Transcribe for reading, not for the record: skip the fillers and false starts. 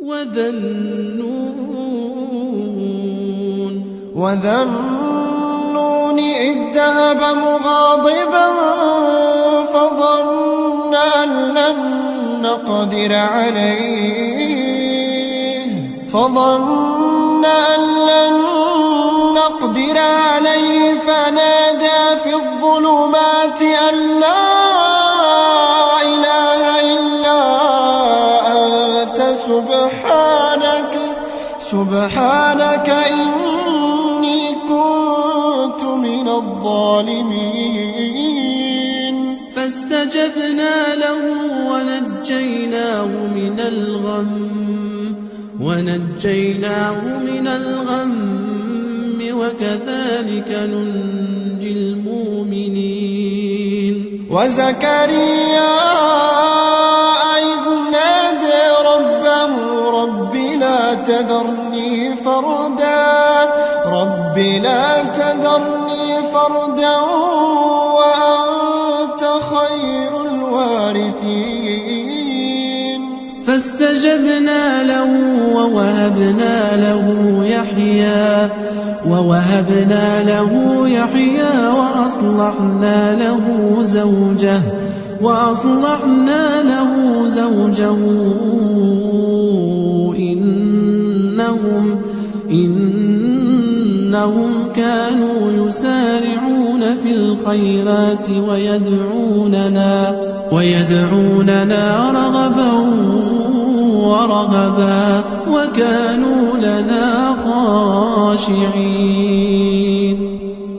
وذا النون إذ ذهب مغاضبا فظن أن لن نقدر عليه فنادى في الظلمات أن لا إله إلا أنت سبحانك إني كنت من الظالمين. فاستجبنا له ونجيناه من الغم وكذلك ننجي المؤمنين. وزكريا إذ نادى ربه رب لا تذرني فردا وأنت خير الوارثين. فاستجبنا له ووهبنا له يحيى وأصلحنا له زوجه إنهم كانوا يسارعون في الخيرات ويدعوننا رغبا ورهبا وكانوا لنا خاشعين.